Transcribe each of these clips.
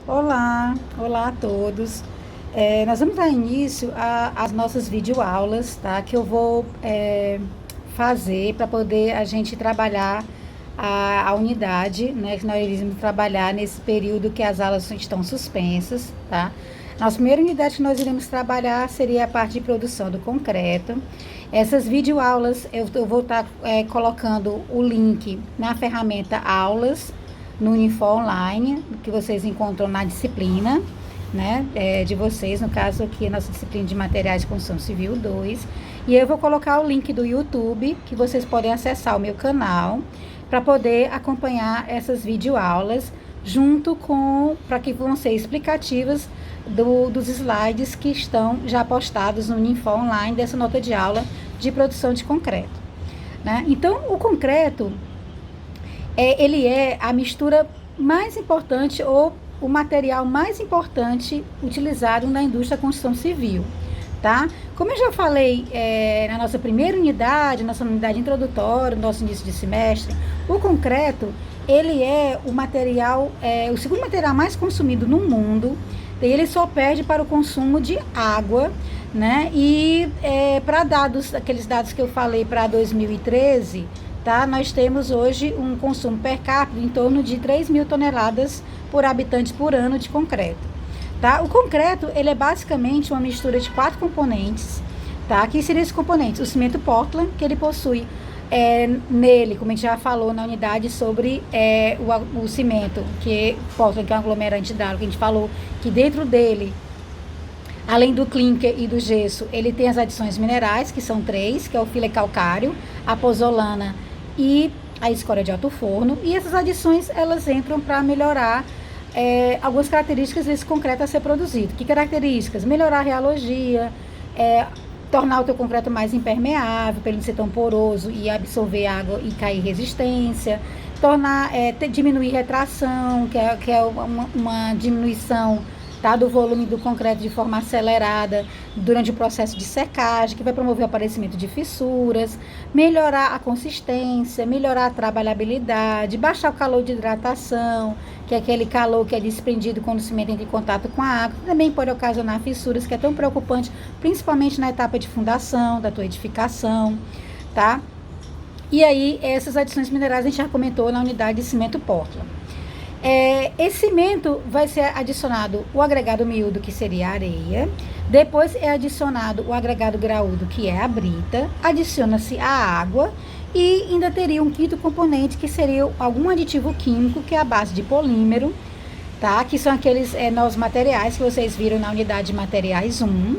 Olá a todos. Nós vamos dar início às nossas videoaulas, tá? Que eu vou fazer para poder a gente trabalhar a unidade, né? Que nós iremos trabalhar nesse período que as aulas estão suspensas, tá? Nossa primeira unidade que nós iremos trabalhar seria a parte de produção do concreto. Essas videoaulas eu vou estar colocando o link na ferramenta Aulas no Unifor Online, que vocês encontram na disciplina, né, de vocês, no caso aqui a nossa disciplina de materiais de construção civil 2, e eu vou colocar o link do YouTube, que vocês podem acessar o meu canal, para poder acompanhar essas videoaulas, junto com, para que vão ser explicativas dos slides que estão já postados no Unifor Online, dessa nota de aula de produção de concreto, né? Então, o concreto, ele é a mistura mais importante ou o material mais importante utilizado na indústria da construção civil, tá? Como eu já falei na nossa primeira unidade, nossa unidade introdutória, no nosso início de semestre, o concreto, ele é o material, o segundo material mais consumido no mundo, e ele só perde para o consumo de água, né? E para dados, aqueles dados que eu falei para 2013, tá? Nós temos hoje um consumo per capita em torno de 3 mil toneladas por habitante por ano de concreto, tá? O concreto, ele é basicamente uma mistura de 4 componentes, tá? Que seriam esses componentes? O cimento Portland, que ele possui nele, como a gente já falou na unidade sobre o cimento, que Portland, que é um aglomerante hidráulico, a gente falou que dentro dele, além do clinker e do gesso, ele tem as adições minerais, que são 3, que é o filler calcário, a pozolana e a escória de alto forno, e essas adições, elas entram para melhorar algumas características desse concreto a ser produzido. Que características? Melhorar a realogia, tornar o teu concreto mais impermeável, para ele não ser tão poroso e absorver água e cair resistência, diminuir retração, que é uma diminuição, tá, do volume do concreto de forma acelerada durante o processo de secagem, que vai promover o aparecimento de fissuras, melhorar a consistência, melhorar a trabalhabilidade, baixar o calor de hidratação, que é aquele calor que é desprendido quando o cimento entra em contato com a água, também pode ocasionar fissuras, que é tão preocupante, principalmente na etapa de fundação da tua edificação, tá? E aí, essas adições minerais a gente já comentou na unidade de cimento Portland. Esse cimento vai ser adicionado o agregado miúdo, que seria a areia, depois é adicionado o agregado graúdo, que é a brita, adiciona-se a água e ainda teria um quinto componente, que seria algum aditivo químico, que é a base de polímero, tá? Que são aqueles novos materiais que vocês viram na unidade de materiais 1,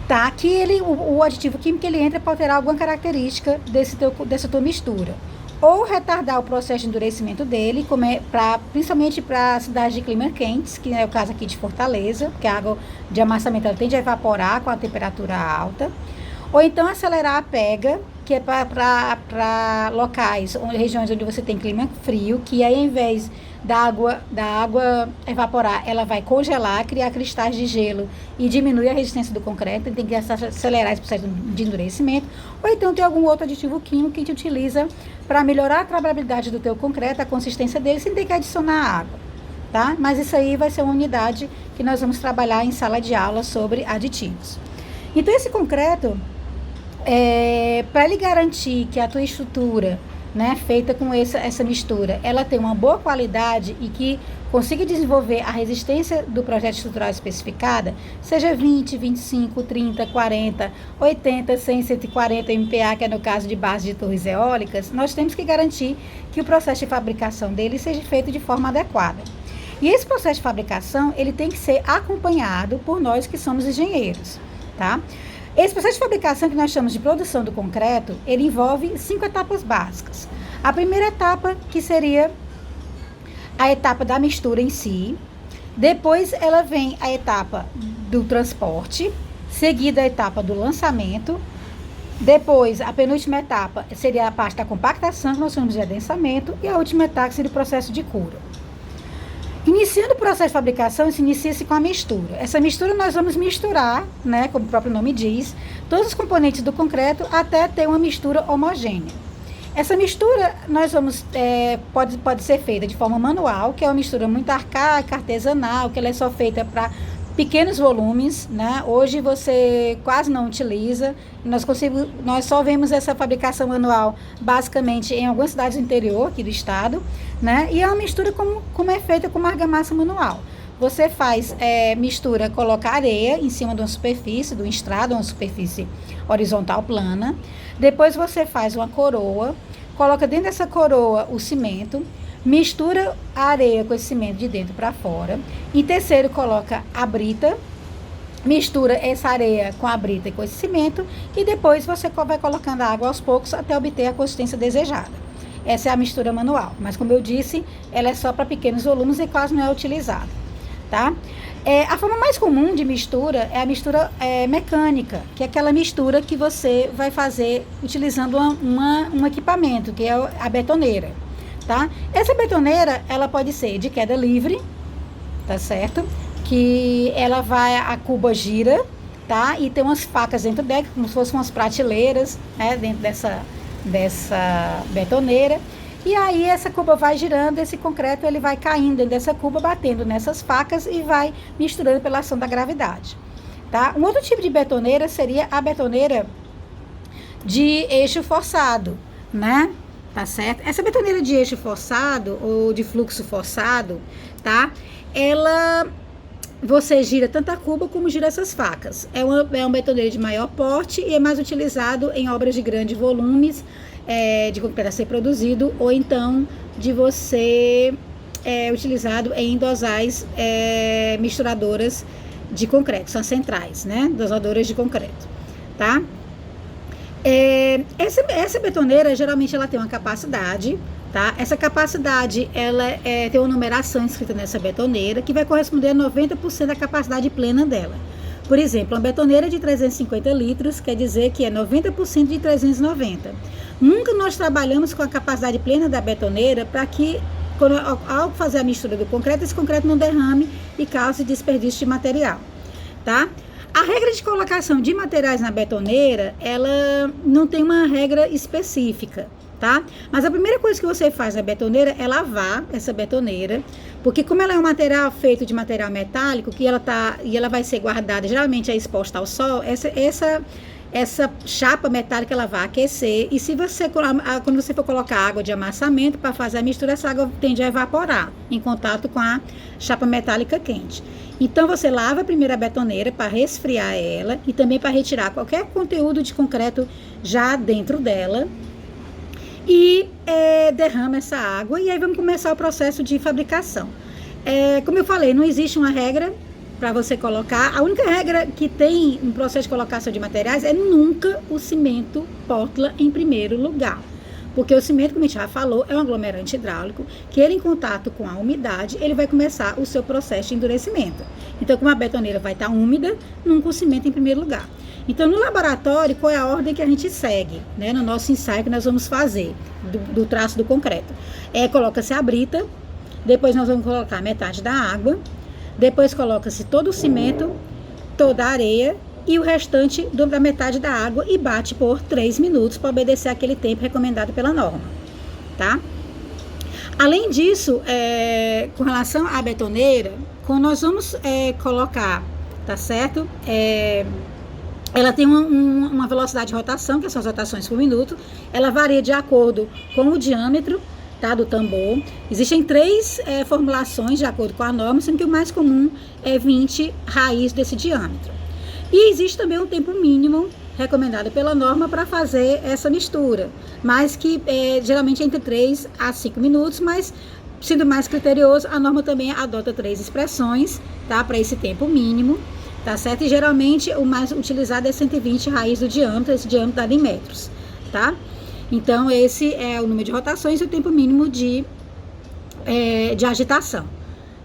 tá? Que o aditivo químico, ele entra para alterar alguma característica dessa tua mistura, ou retardar o processo de endurecimento dele, principalmente para cidades de clima quentes, que é o caso aqui de Fortaleza, porque a água de amassamento ela tende a evaporar com a temperatura alta, ou então acelerar a pega, que é para locais, regiões onde você tem clima frio, que aí, ao invés da água evaporar, ela vai congelar, criar cristais de gelo e diminuir a resistência do concreto, tem que acelerar esse processo de endurecimento, ou então tem algum outro aditivo químico que a gente utiliza para melhorar a trabalhabilidade do teu concreto, a consistência dele, sem ter que adicionar água, tá? Mas isso aí vai ser uma unidade que nós vamos trabalhar em sala de aula sobre aditivos. Então, esse concreto, para ele garantir que a tua estrutura, né, feita com essa mistura, ela tem uma boa qualidade e que consiga desenvolver a resistência do projeto estrutural especificada, seja 20, 25, 30, 40, 80, 100, 140 MPa, que é no caso de base de torres eólicas, nós temos que garantir que o processo de fabricação dele seja feito de forma adequada. E esse processo de fabricação, ele tem que ser acompanhado por nós que somos engenheiros, tá? Esse processo de fabricação, que nós chamamos de produção do concreto, ele envolve 5 etapas básicas. A primeira etapa, que seria a etapa da mistura em si. Depois ela vem a etapa do transporte, seguida a etapa do lançamento. Depois, a penúltima etapa seria a parte da compactação, que nós chamamos de adensamento. E a última etapa seria o processo de cura. Iniciando o processo de fabricação, se inicia-se com a mistura. Essa mistura nós vamos misturar, né, como o próprio nome diz, todos os componentes do concreto até ter uma mistura homogênea. Essa mistura pode ser feita de forma manual, que é uma mistura muito arcaica, artesanal, que ela é só feita para pequenos volumes, né? Hoje você quase não utiliza. Nós só vemos essa fabricação manual basicamente em algumas cidades do interior aqui do estado, né? E é uma mistura como é feita com uma argamassa manual. Você mistura, coloca areia em cima de uma superfície, do estrado, uma superfície horizontal plana. Depois você faz uma coroa, coloca dentro dessa coroa o cimento, mistura a areia com esse cimento de dentro para fora. Em terceiro, coloca a brita, mistura essa areia com a brita e com esse cimento. E depois você vai colocando a água aos poucos até obter a consistência desejada. Essa é a mistura manual, mas como eu disse, ela é só para pequenos volumes e quase não é utilizada. Tá? A forma mais comum de mistura é a mistura mecânica, que é aquela mistura que você vai fazer utilizando um equipamento, que é a betoneira, tá? Essa betoneira, ela pode ser de queda livre, tá certo? Que a cuba gira, tá? E tem umas facas dentro dela, como se fossem umas prateleiras, né? Dentro dessa betoneira. E aí essa cuba vai girando, esse concreto ele vai caindo dentro dessa cuba, batendo nessas facas e vai misturando pela ação da gravidade, tá? Um outro tipo de betoneira seria a betoneira de eixo forçado, né? Tá certo? Essa betoneira de eixo forçado ou de fluxo forçado, tá? Você gira tanto a cuba como gira essas facas. É uma betoneira de maior porte e é mais utilizado em obras de grandes volumes, de concreto a ser produzido, ou então de você utilizado em dosais misturadoras de concreto, são centrais, né? Dosadoras de concreto, tá? Essa betoneira, geralmente, ela tem uma capacidade, tá? Essa capacidade, ela tem uma numeração escrita nessa betoneira, que vai corresponder a 90% da capacidade plena dela. Por exemplo, uma betoneira de 350 litros, quer dizer que é 90% de 390. Nunca nós trabalhamos com a capacidade plena da betoneira para que, ao fazer a mistura do concreto, esse concreto não derrame e cause desperdício de material, tá? A regra de colocação de materiais na betoneira, ela não tem uma regra específica, tá? Mas a primeira coisa que você faz na betoneira é lavar essa betoneira, porque como ela é um material feito de material metálico, e ela vai ser guardada, geralmente é exposta ao sol, essa chapa metálica ela vai aquecer, e quando você for colocar água de amassamento para fazer a mistura, essa água tende a evaporar em contato com a chapa metálica quente. Então você lava primeiro a betoneira para resfriar ela e também para retirar qualquer conteúdo de concreto já dentro dela, e derrama essa água, e aí vamos começar o processo de fabricação. Como eu falei, não existe uma regra para você colocar. A única regra que tem no processo de colocação de materiais é nunca o cimento Portland em primeiro lugar. Porque o cimento, como a gente já falou, é um aglomerante hidráulico, que ele em contato com a umidade, ele vai começar o seu processo de endurecimento. Então, como a betoneira vai estar úmida, nunca o cimento em primeiro lugar. Então, no laboratório, qual é a ordem que a gente segue, né? No nosso ensaio que nós vamos fazer, do traço do concreto. Coloca-se a brita, depois nós vamos colocar metade da água, depois coloca-se todo o cimento, toda a areia e o restante da metade da água e bate por 3 minutos para obedecer aquele tempo recomendado pela norma, tá? Além disso, com relação à betoneira, quando nós vamos colocar, tá certo? Ela tem uma velocidade de rotação, que são as rotações por minuto, ela varia de acordo com o diâmetro, tá, do tambor. Existem 3 formulações de acordo com a norma, sendo que o mais comum é 20 raiz desse diâmetro. E existe também um tempo mínimo recomendado pela norma para fazer essa mistura, mas que geralmente é entre 3 a 5 minutos, mas sendo mais criterioso, a norma também adota 3 expressões, tá, para esse tempo mínimo, tá certo? E geralmente o mais utilizado é 120 raiz do diâmetro, esse diâmetro dado em metros, tá? Então esse é o número de rotações e o tempo mínimo de agitação,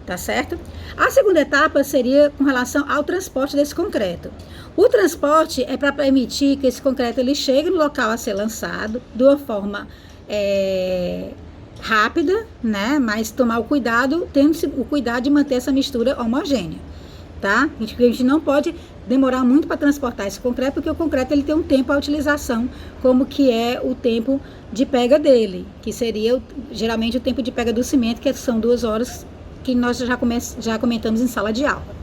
tá certo? A segunda etapa seria com relação ao transporte desse concreto. O transporte é para permitir que esse concreto ele chegue no local a ser lançado de uma forma rápida, né? Mas tomar o cuidado, tendo o cuidado de manter essa mistura homogênea, tá? A gente não pode demorar muito para transportar esse concreto, porque o concreto ele tem um tempo a utilização, como que é o tempo de pega dele, que seria geralmente o tempo de pega do cimento, que são 2 horas, que nós já comentamos em sala de aula.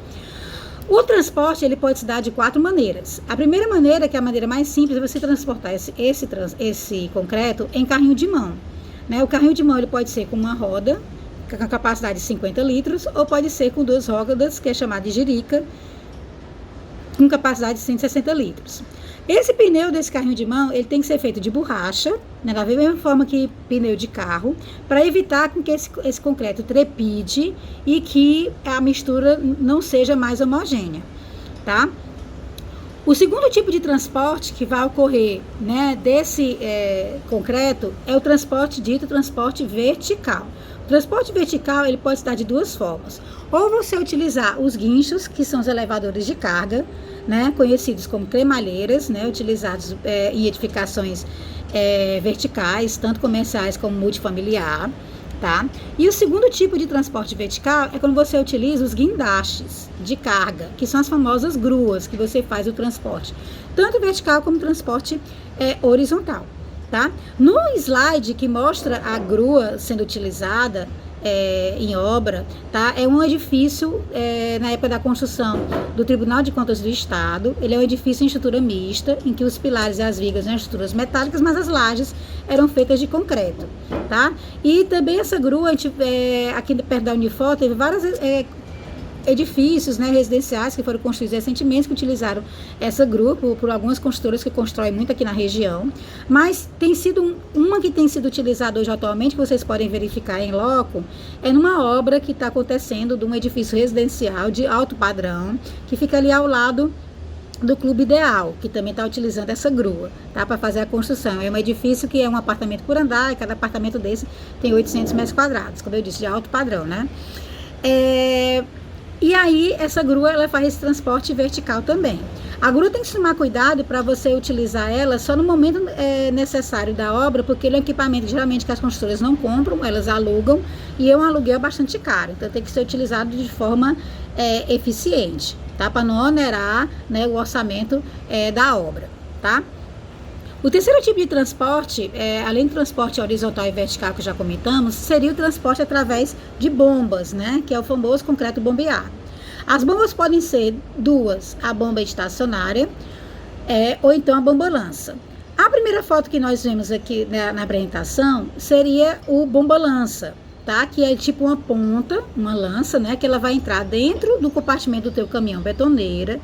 O transporte ele pode se dar de 4 maneiras. A primeira maneira, que é a maneira mais simples, é você transportar esse concreto em carrinho de mão. Né? O carrinho de mão ele pode ser com uma roda, com a capacidade de 50 litros, ou pode ser com 2 rodas, que é chamada de jirica, com capacidade de 160 litros. Esse pneu desse carrinho de mão, ele tem que ser feito de borracha, né, da mesma forma que pneu de carro, para evitar que esse concreto trepide e que a mistura não seja mais homogênea, tá? O segundo tipo de transporte que vai ocorrer, né, desse concreto é o transporte dito transporte vertical. O transporte vertical ele pode se dar de 2 formas. Ou você utilizar os guinchos, que são os elevadores de carga, né, conhecidos como cremalheiras, né, utilizados em edificações verticais, tanto comerciais como multifamiliar, tá? E o segundo tipo de transporte vertical é quando você utiliza os guindastes de carga, que são as famosas gruas, que você faz o transporte, tanto vertical como transporte horizontal, tá? No slide que mostra a grua sendo utilizada em obra, tá? É um edifício na época da construção do Tribunal de Contas do Estado. Ele é um edifício em estrutura mista, em que os pilares e as vigas eram estruturas metálicas, mas as lajes eram feitas de concreto, tá? E também essa grua, aqui perto da Unifor, teve vários edifícios, né, residenciais que foram construídos recentemente, que utilizaram essa grua por algumas construtoras que constroem muito aqui na região, mas tem sido uma que tem sido utilizada hoje atualmente, que vocês podem verificar em loco, é numa obra que está acontecendo de um edifício residencial de alto padrão, que fica ali ao lado do Clube Ideal, que também está utilizando essa grua, tá, para fazer a construção. É um edifício que é um apartamento por andar, e cada apartamento desse tem 800 metros quadrados, como eu disse, de alto padrão, né? E aí, essa grua, ela faz esse transporte vertical também. A grua tem que tomar cuidado para você utilizar ela só no momento necessário da obra, porque ele é um equipamento, geralmente, que as construtoras não compram, elas alugam, e é um aluguel bastante caro. Então, tem que ser utilizado de forma eficiente, tá? Para não onerar, né, o orçamento da obra, tá? O terceiro tipo de transporte, além do transporte horizontal e vertical que já comentamos, seria o transporte através de bombas, né, que é o famoso concreto bombeado. As bombas podem ser 2, a bomba estacionária ou então a bomba-lança. A primeira foto que nós vemos aqui, né, na apresentação seria o bomba-lança, tá? Que é tipo uma ponta, uma lança, né, que ela vai entrar dentro do compartimento do teu caminhão betoneira,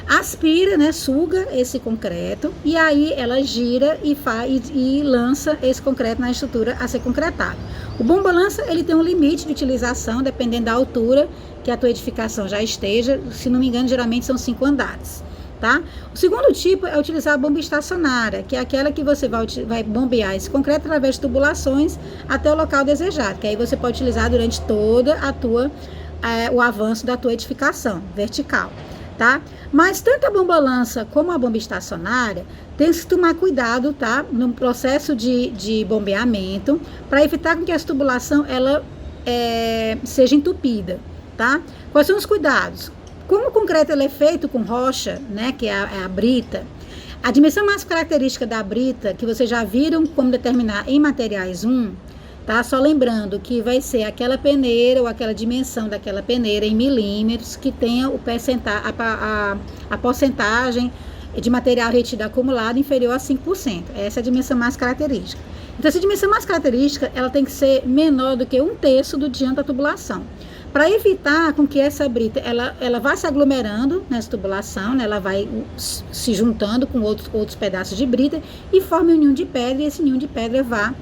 aspira, né, suga esse concreto e aí ela gira e lança esse concreto na estrutura a ser concretado. O bomba-lança ele tem um limite de utilização dependendo da altura que a tua edificação já esteja, se não me engano geralmente são 5 andares, tá? O segundo tipo é utilizar a bomba estacionária, que é aquela que você vai bombear esse concreto através de tubulações até o local desejado, que aí você pode utilizar durante toda o avanço da tua edificação vertical, tá? Mas tanto a bomba-lança como a bomba estacionária tem que tomar cuidado, tá? No processo de bombeamento, para evitar que essa tubulação ela seja entupida, tá? Quais são os cuidados? Como o concreto ele é feito com rocha, né, que é a brita, a dimensão mais característica da brita, que vocês já viram como determinar em materiais 1, tá? Só lembrando que vai ser aquela peneira ou aquela dimensão daquela peneira em milímetros que tenha a porcentagem de material retido acumulado inferior a 5%. Essa é a dimensão mais característica. Então, essa dimensão mais característica, ela tem que ser menor do que 1/3 do diâmetro da tubulação. Para evitar com que essa brita, ela vá se aglomerando nessa tubulação, né? Ela vai se juntando com outros pedaços de brita e forme um ninho de pedra, e esse ninho de pedra vá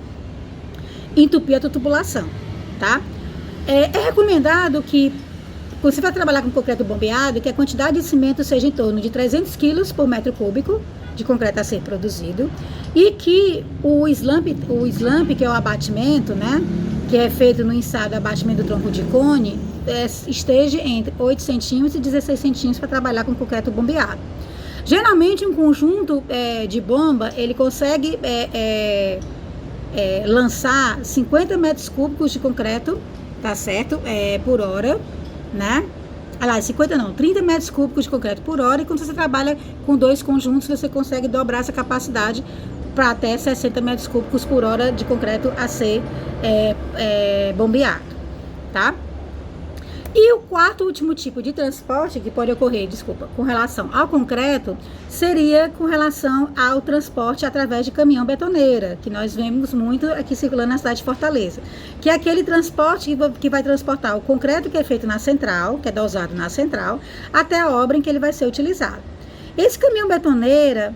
entupir a tua tubulação, tá? É recomendado que, quando você vai trabalhar com concreto bombeado, que a quantidade de cimento seja em torno de 300 kg por metro cúbico de concreto a ser produzido, e que o slump, que é o abatimento, né, que é feito no ensaio do abatimento do tronco de cone, esteja entre 8 centímetros e 16 centímetros para trabalhar com concreto bombeado. Geralmente, um conjunto de bomba, ele consegue lançar 50 metros cúbicos de concreto, tá certo? Por hora, né? aliás, 50 não, 30 metros cúbicos de concreto por hora, e quando você trabalha com 2 conjuntos, você consegue dobrar essa capacidade para até 60 metros cúbicos por hora de concreto a ser bombeado, tá? E o quarto último tipo de transporte que pode ocorrer, com relação ao concreto, seria com relação ao transporte através de caminhão betoneira, que nós vemos muito aqui circulando na cidade de Fortaleza, que é aquele transporte que vai transportar o concreto que é feito na central, que é dosado na central, até a obra em que ele vai ser utilizado. Esse caminhão betoneira,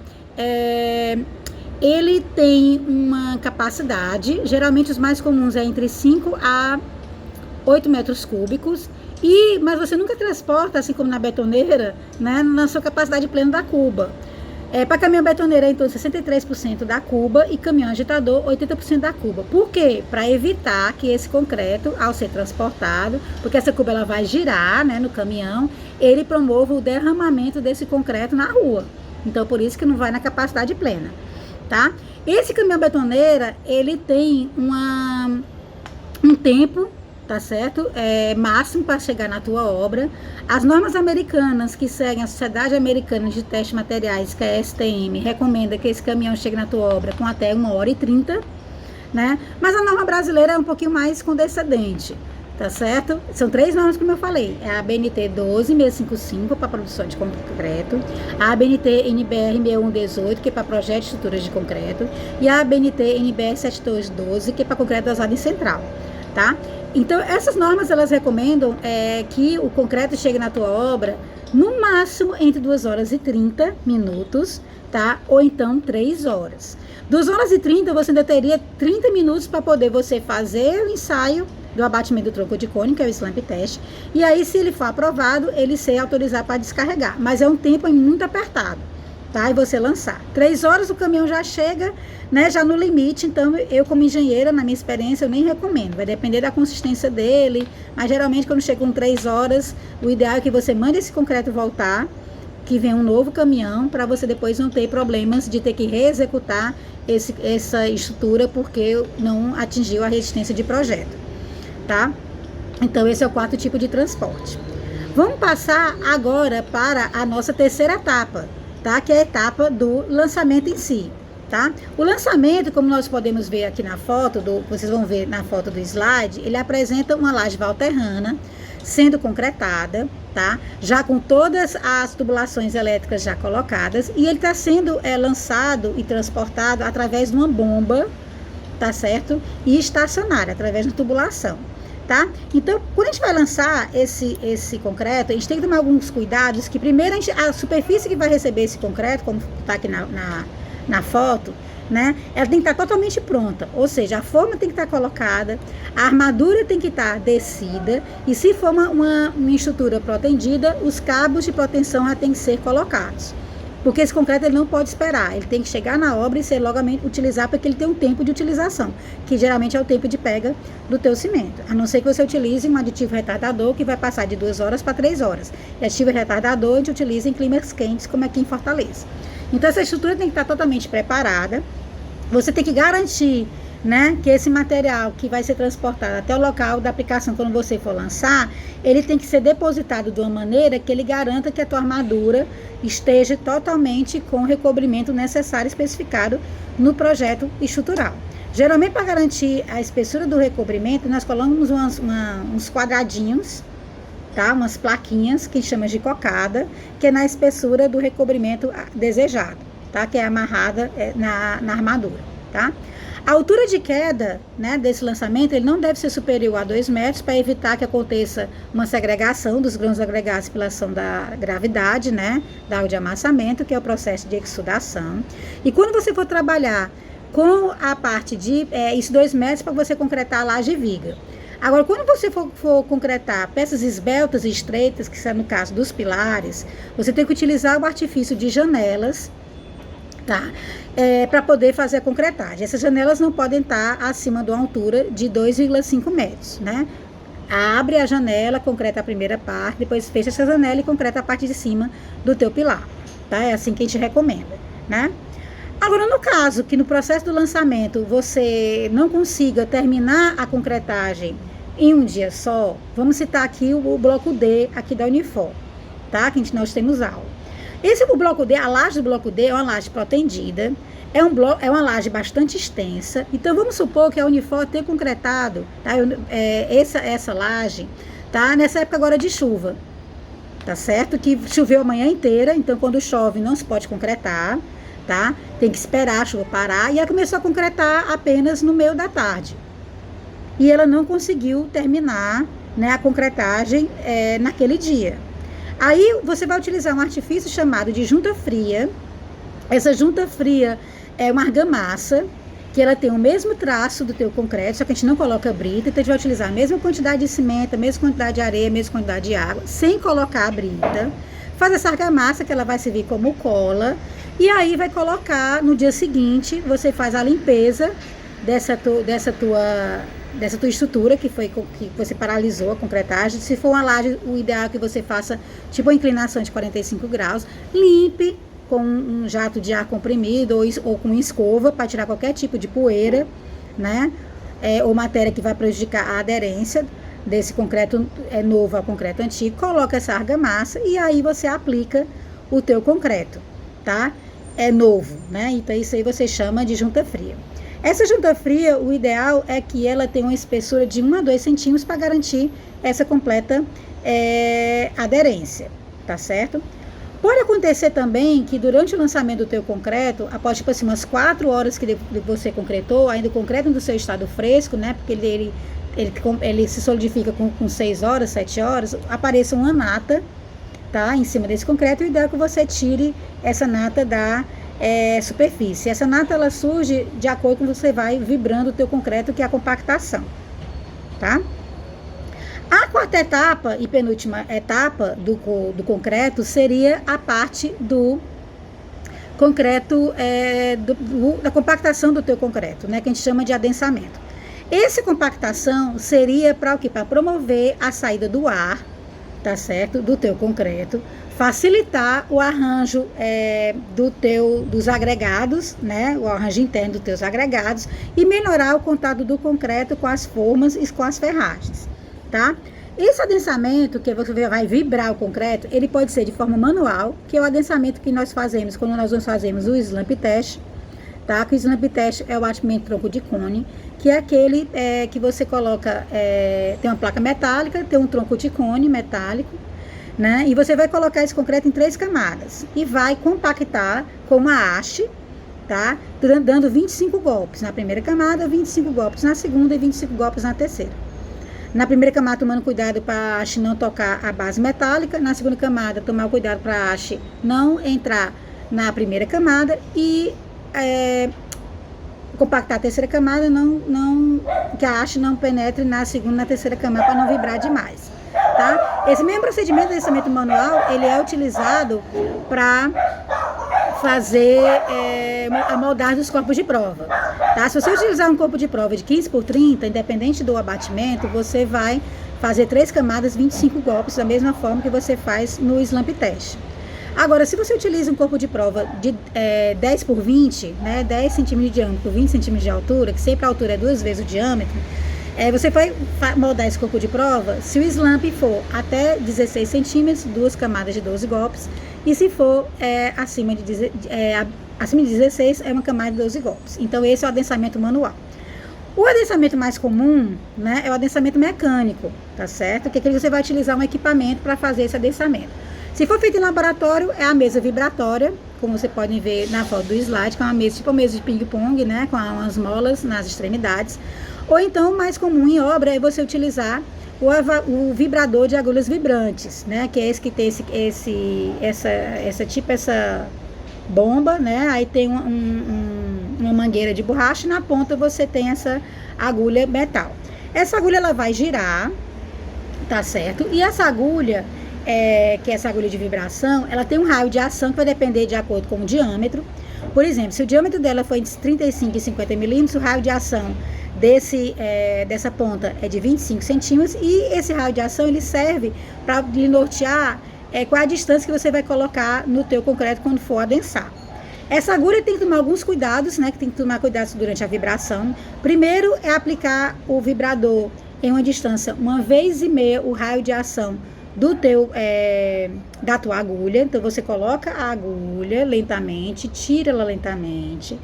ele tem uma capacidade, geralmente os mais comuns é entre 5 a 8 metros cúbicos, mas você nunca transporta, assim como na betoneira, né, na sua capacidade plena da cuba. Para caminhão betoneira, então, 63% da cuba, e caminhão agitador, 80% da cuba. Por quê? Para evitar que esse concreto, ao ser transportado, porque essa cuba ela vai girar, né, no caminhão, ele promova o derramamento desse concreto na rua. Então, por isso que não vai na capacidade plena, tá? Esse caminhão betoneira, ele tem um tempo, tá certo? Máximo para chegar na tua obra. As normas americanas que seguem a Sociedade Americana de Testes de Materiais, que é a STM, recomenda que esse caminhão chegue na tua obra com até 1h30, né? Mas a norma brasileira é um pouquinho mais condescendente, tá certo? São 3 normas, como eu falei. É a ABNT 12655 para produção de concreto, a ABNT NBR 6118, que é para projeto de estruturas de concreto, e a ABNT NBR 7212, que é para concreto dosado em central, tá? Então, essas normas, elas recomendam que o concreto chegue na tua obra no máximo entre 2h30, tá? Ou então 3 horas. 2h30, você ainda teria 30 minutos para poder você fazer o ensaio do abatimento do tronco de cone, que é o slamp test, e aí, se ele for aprovado, ele ser autorizado para descarregar. Mas é um tempo muito apertado, tá? E você lançar. 3 horas o caminhão já chega, né, já no limite. Então, eu como engenheira, na minha experiência, eu nem recomendo. Vai depender da consistência dele, mas geralmente quando chega com 3 horas, o ideal é que você mande esse concreto voltar, que venha um novo caminhão, para você depois não ter problemas de ter que reexecutar essa estrutura porque não atingiu a resistência de projeto, tá? Então, esse é o quarto tipo de transporte. Vamos passar agora para a nossa terceira etapa, tá? Que é a etapa do lançamento em si, tá? O lançamento, como nós podemos ver aqui na foto, vocês vão ver na foto do slide, ele apresenta uma laje valterrana sendo concretada, tá? Já com todas as tubulações elétricas já colocadas, e ele está sendo lançado e transportado através de uma bomba, tá certo? E estacionária, através de tubulação, tá? Então, quando a gente vai lançar esse concreto, a gente tem que tomar alguns cuidados, que primeiro a superfície que vai receber esse concreto, como está aqui na foto, né? Ela tem que estar totalmente pronta, ou seja, a forma tem que estar colocada, a armadura tem que estar descida, e se for uma estrutura protendida, os cabos de proteção já tem que ser colocados. Porque esse concreto ele não pode esperar, ele tem que chegar na obra e ser logo utilizado, porque ele tem um tempo de utilização, que geralmente é o tempo de pega do teu cimento. A não ser que você utilize um aditivo retardador, que vai passar de 2 horas para 3 horas. E aditivo retardador a gente utiliza em climas quentes, como aqui em Fortaleza. Então, essa estrutura tem que estar totalmente preparada. Você tem que garantir, né, que esse material que vai ser transportado até o local da aplicação, quando você for lançar, ele tem que ser depositado de uma maneira que ele garanta que a tua armadura esteja totalmente com o recobrimento necessário especificado no projeto estrutural. Geralmente, para garantir a espessura do recobrimento, nós colocamos uns quadradinhos, tá? Umas plaquinhas que chama de cocada, que é na espessura do recobrimento desejado, tá? Que é amarrada na armadura, tá? A altura de queda, né, desse lançamento, ele não deve ser superior a 2 metros, para evitar que aconteça uma segregação dos grãos agregados pela ação da gravidade, né, da água de amassamento, que é o processo de exudação. E quando você for trabalhar com a parte de isso 2 metros, para você concretar a laje e viga. Agora, quando você for concretar peças esbeltas e estreitas, que são no caso dos pilares, você tem que utilizar o artifício de janelas, tá? Para poder fazer a concretagem. Essas janelas não podem estar acima de uma altura de 2,5 metros, né? Abre a janela, concreta a primeira parte, depois fecha essa janela e concreta a parte de cima do teu pilar, tá? É assim que a gente recomenda, né? Agora, no caso que no processo do lançamento você não consiga terminar a concretagem em um dia só, vamos citar aqui o bloco D aqui da Unifor, tá? Que nós temos aula. O bloco D, a laje do bloco D é uma laje protendida, é uma laje bastante extensa. Então, vamos supor que a Unifor tenha concretado, tá? Essa laje, tá? Nessa época agora de chuva, tá certo? Que choveu a manhã inteira, então quando chove não se pode concretar, tá? Tem que esperar a chuva parar, e ela começou a concretar apenas no meio da tarde. E ela não conseguiu terminar, né, a concretagem naquele dia. Aí você vai utilizar um artifício chamado de junta fria. Essa junta fria é uma argamassa, que ela tem o mesmo traço do teu concreto, só que a gente não coloca brita, então a gente vai utilizar a mesma quantidade de cimento, a mesma quantidade de areia, a mesma quantidade de água, sem colocar a brita. Faz essa argamassa, que ela vai servir como cola, e aí vai colocar, no dia seguinte, você faz a limpeza dessa tua estrutura que você paralisou a concretagem. Se for uma laje, o ideal é que você faça tipo uma inclinação de 45 graus, limpe com um jato de ar comprimido ou com escova para tirar qualquer tipo de poeira, né? Ou matéria que vai prejudicar a aderência desse concreto novo ao concreto antigo. Coloca essa argamassa e aí você aplica o teu concreto, tá? É novo, né? Então isso aí você chama de junta fria. Essa junta fria, o ideal é que ela tenha uma espessura de 1 a 2 centímetros para garantir essa completa aderência, tá certo? Pode acontecer também que durante o lançamento do teu concreto, após tipo assim, umas 4 horas que você concretou, ainda o concreto do seu estado fresco, né? Porque ele se solidifica com 6 horas, 7 horas, apareça uma nata, tá? Em cima desse concreto, e o ideal é que você tire essa nata da superfície. Essa nata, ela surge de acordo com você vai vibrando o teu concreto, que é a compactação, tá? A quarta etapa e penúltima etapa do concreto seria a parte do concreto, da compactação do teu concreto, né, que a gente chama de adensamento. Essa compactação seria para o quê? Para promover a saída do ar, tá certo? Do teu concreto, facilitar o arranjo dos agregados, né? O arranjo interno dos teus agregados, e melhorar o contato do concreto com as formas e com as ferragens, tá? Esse adensamento, que você vai vibrar o concreto, ele pode ser de forma manual, que é o adensamento que nós fazemos quando nós fazemos o slump test, tá? Que o slump test é o batimento tronco de cone, que é aquele que você coloca, tem uma placa metálica, tem um tronco de cone metálico, né? E você vai colocar esse concreto em 3 camadas e vai compactar com uma haste, tá? Dando 25 golpes na primeira camada, 25 golpes na segunda e 25 golpes na terceira. Na primeira camada, tomando cuidado para a haste não tocar a base metálica. Na segunda camada, tomar cuidado para a haste não entrar na primeira camada. E compactar a terceira camada, que a haste não penetre na segunda e na terceira camada, para não vibrar demais, tá? Esse mesmo procedimento de adensamento manual, ele é utilizado para fazer a moldagem dos corpos de prova, tá? Se você utilizar um corpo de prova de 15 por 30, independente do abatimento, você vai fazer 3 camadas, 25 golpes, da mesma forma que você faz no slump test. Agora, se você utiliza um corpo de prova de 10 por 20, né, 10 centímetros de diâmetro por 20 centímetros de altura, que sempre a altura é 2 vezes o diâmetro, você vai moldar esse corpo de prova. Se o slump for até 16 centímetros, 2 camadas de 12 golpes, e se for acima de 16, é uma camada de 12 golpes. Então, esse é o adensamento manual. O adensamento mais comum, né, é o adensamento mecânico, tá certo? Que é que você vai utilizar um equipamento para fazer esse adensamento. Se for feito em laboratório, é a mesa vibratória, como você pode ver na foto do slide, que é uma mesa, tipo uma mesa de ping-pong, né, com umas molas nas extremidades. Ou então, o mais comum em obra é você utilizar o vibrador de agulhas vibrantes, né, que é esse que tem essa bomba, né, aí tem uma mangueira de borracha, e na ponta você tem essa agulha metal. Essa agulha, ela vai girar, tá certo? E essa agulha, que é essa agulha de vibração, ela tem um raio de ação que vai depender de acordo com o diâmetro. Por exemplo, se o diâmetro dela for entre 35 e 50 milímetros, o raio de ação dessa ponta é de 25 centímetros, e esse raio de ação, ele serve para lhe nortear qual é a distância que você vai colocar no teu concreto quando for adensar. Essa agulha tem que tomar alguns cuidados, né, que tem que tomar cuidado durante a vibração. Primeiro é aplicar o vibrador em uma distância 1,5 vezes o raio de ação da tua agulha. Então você coloca a agulha lentamente, tira ela lentamente,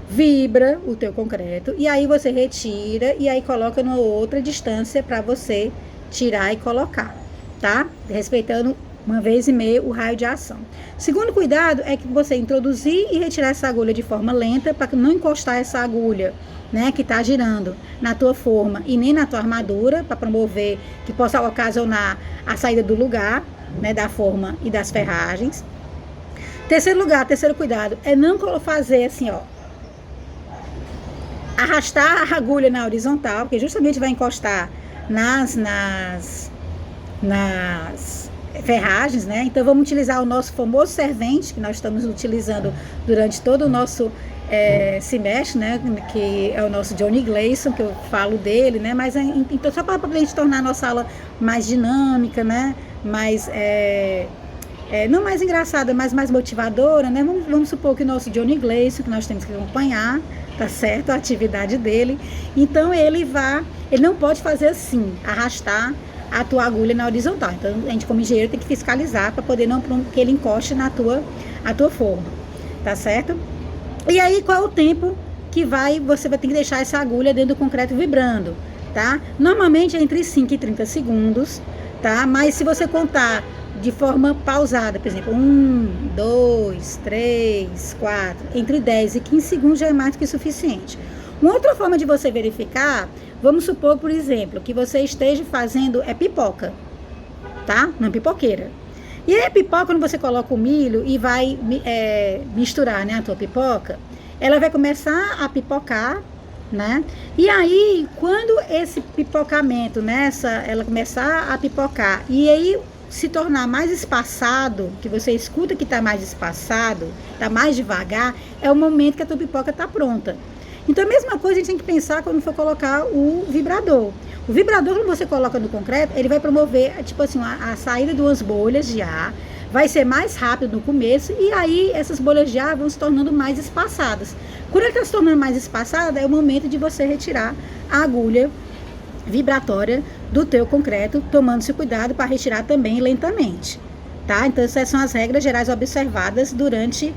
vibra o teu concreto e aí você retira e aí coloca numa outra distância para você tirar e colocar, tá? Respeitando 1,5 vezes o raio de ação. Segundo cuidado é que você introduzir e retirar essa agulha de forma lenta para não encostar essa agulha, né, que está girando na tua forma e nem na tua armadura, para promover que possa ocasionar a saída do lugar, né, da forma e das ferragens. Terceiro cuidado é não fazer assim, ó, arrastar a agulha na horizontal, porque justamente vai encostar nas ferragens, né? Então vamos utilizar o nosso famoso servente, que nós estamos utilizando durante todo o nosso semestre, né? Que é o nosso Johnny Gleason, que eu falo dele, né? Mas então, só para a gente tornar a nossa aula mais dinâmica, né? Mais não mais engraçada, mas mais motivadora, né? Vamos supor que o nosso Johnny Gleason, que nós temos que acompanhar, tá certo? A atividade dele. Então ele não pode fazer assim, arrastar a tua agulha na horizontal. Então a gente como engenheiro tem que fiscalizar para poder não que ele encoste na tua forma, tá certo? E aí qual é o tempo que você vai ter que deixar essa agulha dentro do concreto vibrando, tá? Normalmente é entre 5 e 30 segundos, tá? Mas se você contar de forma pausada, por exemplo, 1, 2, 3, 4, entre 10 e 15 segundos já é mais do que suficiente. Uma outra forma de você verificar, vamos supor, por exemplo, que você esteja fazendo pipoca, tá? Uma pipoqueira. E aí a pipoca, quando você coloca o milho e vai misturar, né, a tua pipoca, ela vai começar a pipocar, né? E aí, quando esse pipocamento, né, ela começar a pipocar, e aí se tornar mais espaçado, que você escuta que está mais espaçado, está mais devagar, é o momento que a tua pipoca está pronta. Então a mesma coisa a gente tem que pensar quando for colocar o vibrador. O vibrador, quando você coloca no concreto, ele vai promover, tipo assim, a saída de umas bolhas de ar, vai ser mais rápido no começo, e aí essas bolhas de ar vão se tornando mais espaçadas. Quando ela está se tornando mais espaçada, é o momento de você retirar a agulha vibratória do teu concreto, tomando-se cuidado para retirar também lentamente, tá? Então essas são as regras gerais observadas durante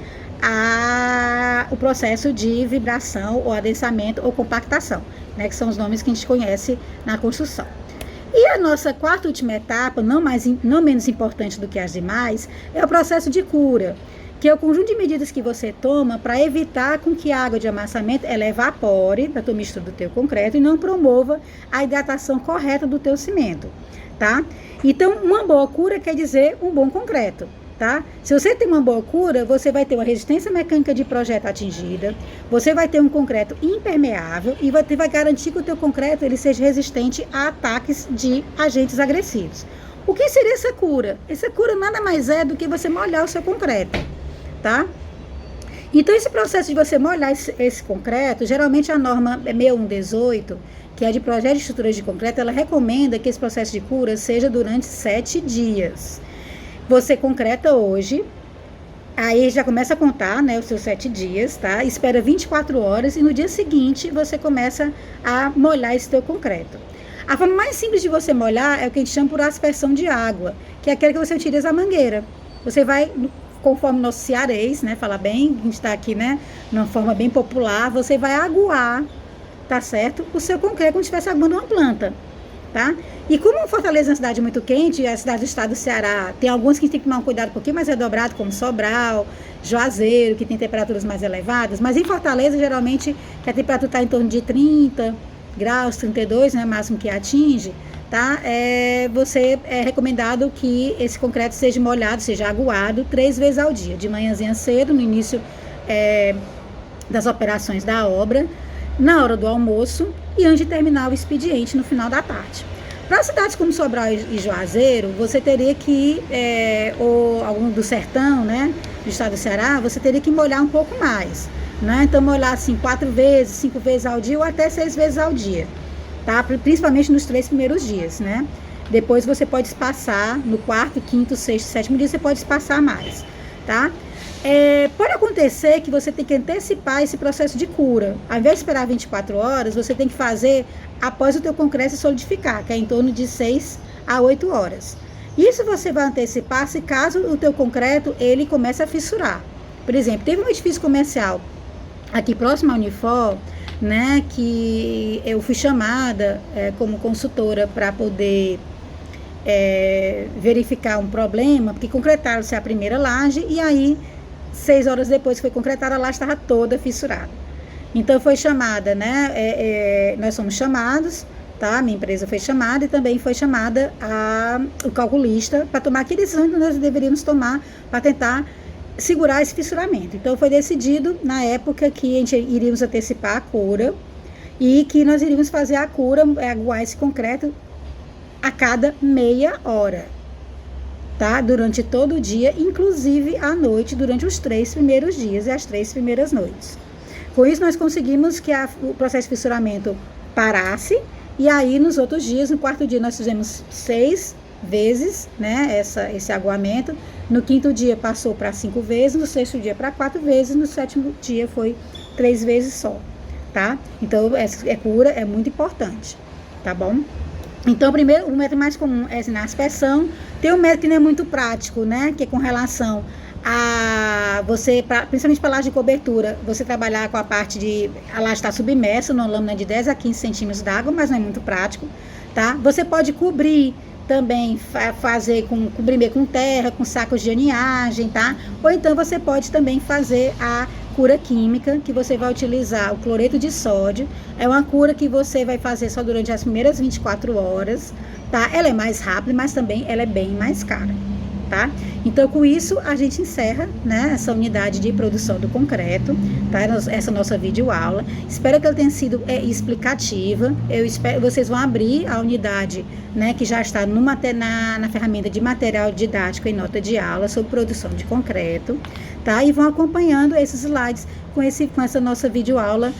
o processo de vibração ou adensamento ou compactação, né, que são os nomes que a gente conhece na construção. E a nossa quarta e última etapa, não menos importante do que as demais, é o processo de cura, que é o conjunto de medidas que você toma para evitar com que a água de amassamento ela evapore da tua mistura do teu concreto e não promova a hidratação correta do teu cimento, tá? Então, uma boa cura quer dizer um bom concreto, tá? Se você tem uma boa cura, você vai ter uma resistência mecânica de projeto atingida, você vai ter um concreto impermeável e vai garantir que o teu concreto ele seja resistente a ataques de agentes agressivos. O que seria essa cura? Essa cura nada mais é do que você molhar o seu concreto, tá? Então esse processo de você molhar esse concreto, geralmente a norma é 6118, que é de projeto de estruturas de concreto, ela recomenda que esse processo de cura seja durante 7 dias. Você concreta hoje, aí já começa a contar, né, os seus 7 dias, tá? Espera 24 horas e no dia seguinte você começa a molhar esse teu concreto. A forma mais simples de você molhar é o que a gente chama por aspersão de água, que é aquela que você utiliza a mangueira. Você vai, conforme o nosso cearês, né, fala bem, a gente está aqui, né, numa forma bem popular, você vai aguar, tá certo? O seu concreto como se estivesse aguando uma planta, tá? E como Fortaleza é uma cidade muito quente, a cidade do estado do Ceará, tem alguns que tem que tomar um cuidado um pouquinho mais redobrado, como Sobral, Juazeiro, que tem temperaturas mais elevadas, mas em Fortaleza, geralmente, que a temperatura está em torno de 30 graus, 32, né, máximo que atinge, tá? É recomendado que esse concreto seja molhado, seja aguado 3 vezes ao dia, de manhãzinha cedo, no início das operações da obra, na hora do almoço e antes de terminar o expediente no final da tarde. Para cidades como Sobral e Juazeiro, você teria que, ou algum do sertão, né, do estado do Ceará, você teria que molhar um pouco mais, né? Então molhar assim 4 vezes, 5 vezes ao dia ou até 6 vezes ao dia, tá? Principalmente nos 3 primeiros dias, né? Depois você pode espaçar no 4º, 5º, 6º, 7º dia, você pode espaçar mais, tá? Pode acontecer que você tem que antecipar esse processo de cura. Ao invés de esperar 24 horas, você tem que fazer após o teu concreto se solidificar, que é em torno de 6 a 8 horas. Isso você vai antecipar se caso o teu concreto ele comece a fissurar. Por exemplo, teve um edifício comercial aqui próximo à Unifor, né, que eu fui chamada como consultora para poder verificar um problema, porque concretaram-se a primeira laje e aí 6 horas depois que foi concretada, a laje estava toda fissurada. Então foi chamada, né, nós somos chamados, tá? Minha empresa foi chamada e também foi chamada o calculista para tomar que decisão que nós deveríamos tomar para tentar segurar esse fissuramento. Então foi decidido na época que a gente iríamos antecipar a cura e que nós iríamos fazer a cura, aguar esse concreto a cada meia hora, tá? Durante todo o dia, inclusive à noite, durante os 3 primeiros dias e as 3 primeiras noites. Com isso, nós conseguimos que o processo de fissuramento parasse, e aí nos outros dias, no 4º dia, nós fizemos 6 vezes, né, esse aguamento. No 5º dia passou para 5 vezes, no 6º dia para 4 vezes, no 7º dia foi 3 vezes só, tá? Então, cura é muito importante, tá bom? Então, primeiro, o método mais comum é na aspersão. Tem um método que não é muito prático, né, que é com relação a você, principalmente para laje de cobertura, você trabalhar com a parte de, a laje está submersa numa lâmina de 10 a 15 centímetros d'água, mas não é muito prático, tá? Você pode cobrir também, cobrir com terra, com sacos de aninhagem, tá? Ou então você pode também fazer a cura química, que você vai utilizar o cloreto de sódio. É uma cura que você vai fazer só durante as primeiras 24 horas, tá? Ela é mais rápida, mas também ela é bem mais cara, tá? Então, com isso, a gente encerra, né, essa unidade de produção do concreto, tá? Essa nossa videoaula. Espero que ela tenha sido explicativa. Eu espero vocês vão abrir a unidade, né, que já está na ferramenta de material didático em nota de aula sobre produção de concreto, tá? E vão acompanhando esses slides com essa nossa videoaula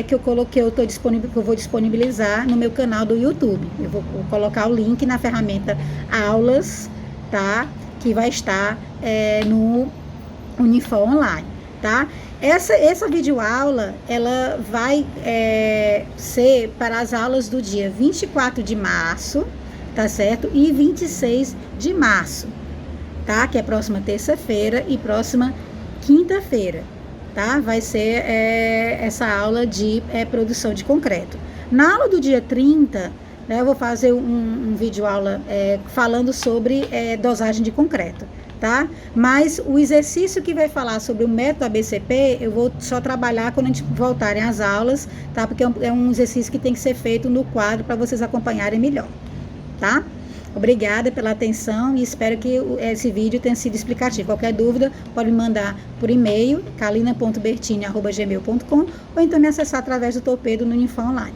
que eu vou disponibilizar no meu canal do YouTube. Eu vou colocar o link na ferramenta aulas, tá? Que vai estar no Unifor Online, tá? Essa videoaula, ela vai ser para as aulas do dia 24 de março, tá certo? E 26 de março, tá? Que é próxima terça-feira e próxima quinta-feira, tá? Vai ser essa aula de produção de concreto. Na aula do dia 30, né, eu vou fazer um vídeo aula falando sobre dosagem de concreto, tá? Mas o exercício que vai falar sobre o método ABCP, eu vou só trabalhar quando a gente voltarem às aulas, tá? Porque é um exercício que tem que ser feito no quadro para vocês acompanharem melhor, tá? Obrigada pela atenção e espero que esse vídeo tenha sido explicativo. Qualquer dúvida, pode me mandar por e-mail, kalina.bertini@gmail.com, ou então me acessar através do Torpedo no Unifor Online.